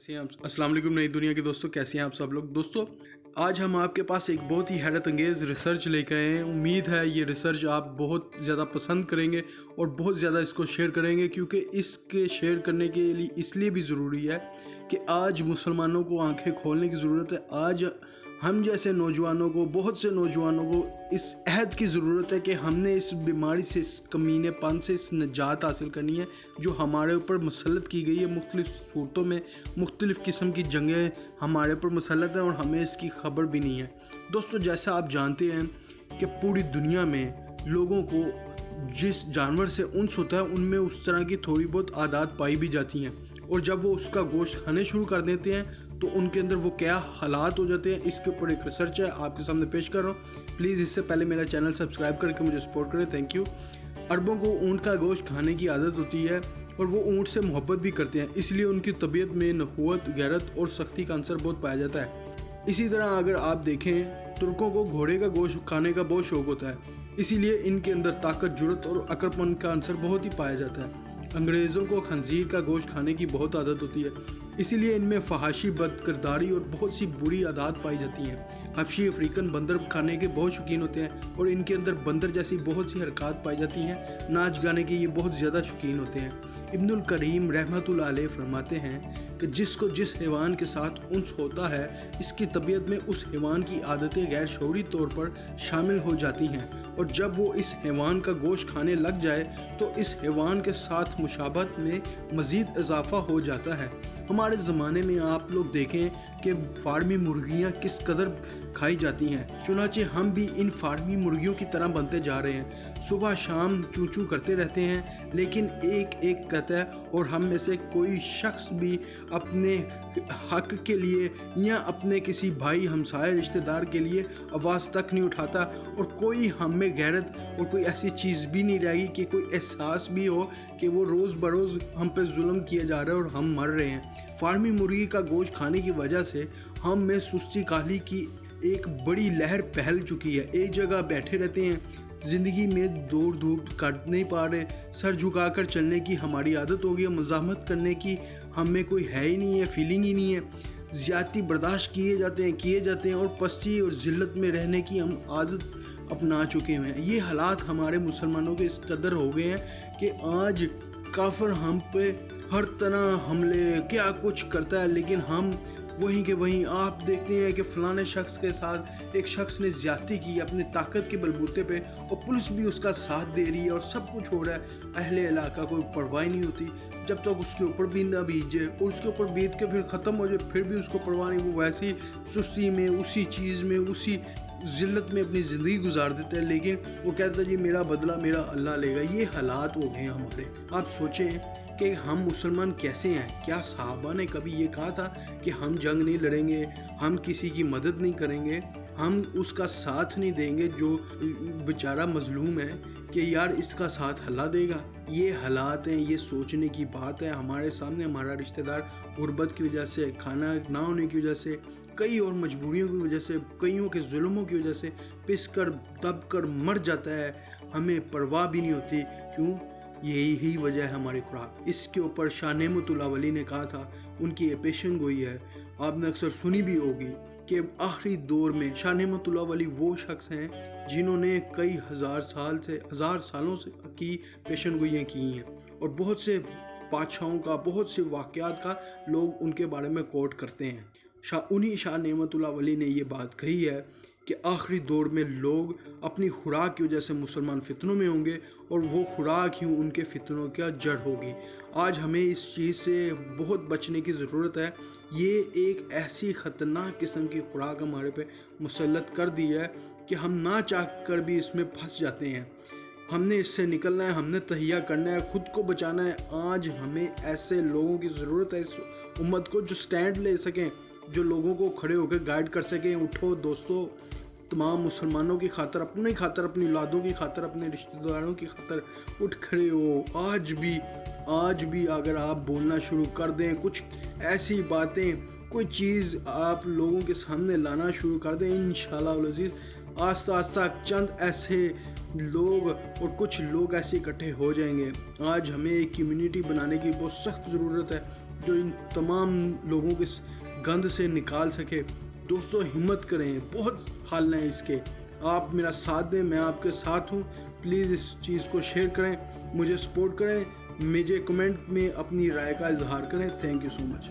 कैसे हैं आप? अस्सलाम वालेकुम नई दुनिया के दोस्तों, कैसे हैं आप सब लोग। दोस्तों आज हम आपके पास एक बहुत ही हैरत अंगेज़ रिसर्च लेकर आए हैं। उम्मीद है ये रिसर्च आप बहुत ज़्यादा पसंद करेंगे और बहुत ज़्यादा इसको शेयर करेंगे, क्योंकि इसके शेयर करने के लिए इसलिए भी ज़रूरी है कि आज मुसलमानों को आंखें खोलने की ज़रूरत है। आज हम जैसे नौजवानों को, बहुत से नौजवानों को इस अहद की ज़रूरत है कि हमने इस बीमारी से, इस कमीनेपन से इस निजात हासिल करनी है जो हमारे ऊपर मुसल्लत की गई है। मुख्तलिफ़ सूरतों में मुख्तलिफ़ किस्म की जंगें हमारे ऊपर मुसल्लत हैं और हमें इसकी खबर भी नहीं है। दोस्तों जैसा आप जानते हैं कि पूरी दुनिया में लोगों को जिस जानवर से उन्स होता है उनमें उस तरह की थोड़ी बहुत आदत पाई भी जाती हैं, और जब वो उसका गोश्त खाने शुरू कर देते हैं तो उनके अंदर वो क्या हालात हो जाते हैं। इसके ऊपर एक रिसर्च है, आपके सामने पेश कर रहा हूँ। प्लीज़ इससे पहले मेरा चैनल सब्सक्राइब करके मुझे सपोर्ट करें, थैंक यू। अरबों को ऊँट का गोश्त खाने की आदत होती है और वो ऊँट से मोहब्बत भी करते हैं, इसलिए उनकी तबीयत में नखुवत, गैरत और सख्ती का अंसर बहुत पाया जाता है। इसी तरह अगर आप देखें, तुर्कों को घोड़े का गोश्त खाने का बहुत शौक होता है, इसीलिए इनके अंदर ताकत, जुर्रत और अकड़पन का अंसर बहुत ही पाया जाता है। अंग्रेज़ों को खंजीर का गोश्त खाने की बहुत आदत होती है, इसीलिए इनमें फहाशी, बदकिरदारी और बहुत सी बुरी आदत पाई जाती हैं। हबशी अफ्रीकन बंदर खाने के बहुत शौकीन होते हैं और इनके अंदर बंदर जैसी बहुत सी हरकत पाई जाती हैं। नाच गाने के ये बहुत ज़्यादा शौकीन होते हैं। इब्नुल करीम रहमतुल्लाह अलैह फरमाते हैं कि जिसको जिस हैवान के साथ उन्स होता है, इसकी तबीयत में उस हैवान की आदतें गैर शऊरी तौर पर शामिल हो जाती हैं, और जब वो इस हैवान का गोश्त खाने लग जाए तो इस हैवान के साथ मुशाबहत में मज़ीद इजाफा हो जाता है। हमारे ज़माने में आप लोग देखें कि फार्मी मुर्गियाँ किस कदर खाई जाती हैं, चुनाचे हम भी इन फार्मी मुर्गियों की तरह बनते जा रहे हैं। सुबह शाम चू चू करते रहते हैं, लेकिन एक एक कहता है, और हम में से कोई शख्स भी अपने हक के लिए या अपने किसी भाई, हमसाय, रिश्तेदार के लिए आवाज़ तक नहीं उठाता, और कोई हम में गैरत और कोई ऐसी चीज़ भी नहीं रहेगी कि कोई एहसास भी हो कि वो रोज़ बरोज़ हम पे जुल्म किया जा रहा है और हम मर रहे हैं। फार्मी मुर्गी का गोश्त खाने की वजह से हम में सुस्ती काहली की एक बड़ी लहर फैल चुकी है। एक जगह बैठे रहते हैं, ज़िंदगी में दौड़ धूप कर नहीं पा रहे, सर झुकाकर चलने की हमारी आदत हो गई है, मज़ाहमत करने की हम में कोई है ही नहीं है, फीलिंग ही नहीं है। ज़्यादती बर्दाश्त किए जाते हैं और पस्ती और ज़िल्लत में रहने की हम आदत अपना चुके हैं। ये हालात हमारे मुसलमानों के इस कदर हो गए हैं कि आज काफिर हम पे हर तरह हमले क्या कुछ करता है, लेकिन हम वहीं के वहीं आप देखते हैं कि फलाने शख्स के साथ एक शख्स ने ज्यादती की अपनी ताकत के बलबूते पे, और पुलिस भी उसका साथ दे रही है और सब कुछ हो रहा है। अहले इलाका कोई परवाह नहीं होती जब तक उसके ऊपर भी ना बीजे, और उसके ऊपर बीत के फिर ख़त्म हो जाए, फिर भी उसको परवाह नहीं। वो वैसी सुस्ती में, उसी चीज़ में, उसी ज़िल्लत में अपनी ज़िंदगी गुजार देते हैं, लेकिन वो कहता है जी मेरा बदला मेरा अल्लाह लेगा। ये हालात हो गए हैं हमारे। आप सोचें कि हम मुसलमान कैसे हैं। क्या सहाबा ने कभी ये कहा था कि हम जंग नहीं लड़ेंगे, हम किसी की मदद नहीं करेंगे, हम उसका साथ नहीं देंगे जो बेचारा मजलूम है, कि यार इसका साथ अल्लाह देगा। ये हालात हैं, ये सोचने की बात है। हमारे सामने हमारा रिश्तेदार गुर्बत की वजह से, खाना ना होने की वजह से, कई और मजबूरियों की वजह से, कईयों के जुल्मों की वजह से पिस कर दब कर मर जाता है, हमें परवाह भी नहीं होती। क्यों? यही वजह है हमारी खुराक। इसके ऊपर शाह नेमतुल्लाह वली ने कहा था, उनकी ये पेशन गोई है, आपने अक्सर सुनी भी होगी कि आखिरी दौर में शाह नेमतुल्लाह वली वो शख्स हैं जिन्होंने कई हजार सालों से की पेशन गोइयाँ की हैं, और बहुत से बादशाहों का, बहुत से वाक़यात का लोग उनके बारे में कोट करते हैं। उन्हीं शाह नेमतुल्लाह वली ने ये बात कही है कि आखिरी दौर में लोग अपनी खुराक की वजह से मुसलमान फितनों में होंगे, और वो खुराक ही उनके फितनों का जड़ होगी। आज हमें इस चीज़ से बहुत बचने की ज़रूरत है। ये एक ऐसी ख़तरनाक किस्म की खुराक हमारे पे मुसल्लत कर दी है कि हम ना चाह कर भी इसमें फंस जाते हैं। हमने इससे निकलना है, हमने तहिया करना है, खुद को बचाना है। आज हमें ऐसे लोगों की ज़रूरत है इस उम्मत को जो स्टैंड ले सकें, जो लोगों को खड़े होकर गाइड कर सकें। उठो दोस्तों, तमाम मुसलमानों की खातर, अपनी खातर, अपनी औलादों की खातर, अपने रिश्तेदारों की खातर उठ खड़े हो। आज भी अगर आप बोलना शुरू कर दें, कुछ ऐसी बातें, कोई चीज़ आप लोगों के सामने लाना शुरू कर दें, इंशाअल्लाह उल अज़ीज़ आस्ता आस्ता चंद ऐसे लोग और कुछ लोग ऐसे इकट्ठे हो जाएंगे। आज हमें एक कम्युनिटी बनाने की बहुत सख्त ज़रूरत है। جو ان تمام لوگوں کے گند سے نکال سکے۔ دوستو ہمت کریں، بہت حل ہیں اس کے، آپ میرا ساتھ دیں، میں آپ کے ساتھ ہوں۔ پلیز اس چیز کو شیئر کریں، مجھے سپورٹ کریں، مجھے کمنٹ میں اپنی رائے کا اظہار کریں۔ Thank you so much.